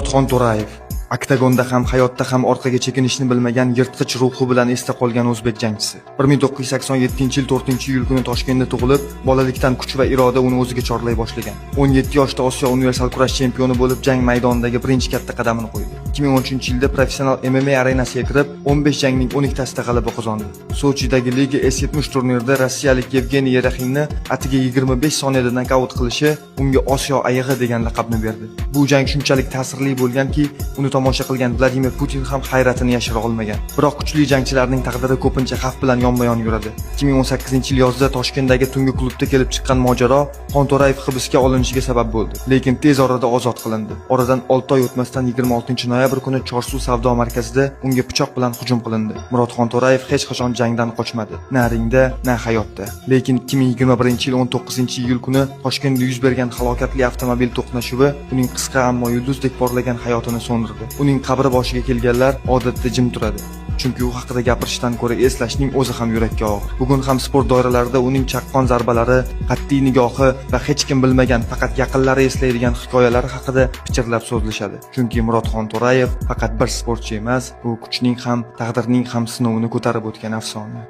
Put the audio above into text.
Murodxon To'rayev oktagonda ham hayotda ham orqaga chekinishni bilmagan yirtqich ruhi bilan esda qolgan o'zbek jangchisi. 1987-yil 4-iyul kuni Toshkentda tug'ilib, bolalikdan kuch va iroda uni o'ziga chorlay boshlagan. 17 yoshda Osiyo universal kurash chempioni bo'lib, jang maydonidagi birinchi katta qadamini qo'ydi. 2013-yilda professional MMA arenasiga kirib, 15 jangning 12tasida g'alaba qozondi. Sochidagi Liga S70 turnirida rossiyalik Yevgeniy Yeraxinni atiga 25 soniyada nokaut qilishi unga Osiyo ayig'i degan laqabni berdi. Bu jang shunchalik ta'sirli bo'lganki, uni tomosha qilgan Vladimir Putin ham hayratini yashira olmagan. Biroq kuchli jangchilarning taqdiri ko'pincha xavf bilan yonma-yon yuradi. 2018-yil yozda Toshkentdagi tungi klubda kelib chiqqan mojaro Xon To'rayev hibsga olinishiga sabab bo'ldi, lekin tez orada ozod qilindi. Oradan 6 oy o'tmasdan 26-noyabr kuni Chorsu savdo markazida unga pichoq bilan hujum qilindi. Murodxon To'rayev hech qachon jangdan qochmadi, na ringda, na hayotda. Lekin 2021-yil 19-iyul kuni Toshkentda yuz bergan halokatli avtomobil to'qnashuvi uning qisqa ammo yulduzdek porlagan hayotini so'ndirdi. Uning qabri boshiga kelganlar odatda jim turadi. Chunki u haqida gapirishdan ko'ra eslashning o'zi ham yurakka og'ir. Bugun ham sport doiralarida uning chaqqon zarbalari, qat'iy nigohi va hech kim bilmagan, faqat yaqinlari eslaydigan hikoyalari haqida fikrlab so'zlashadi. Chunki Murodxon To'rayev faqat bir sportchi emas, bu kuchning ham, taqdirning ham sinovini ko'tarib o'tgan afsona.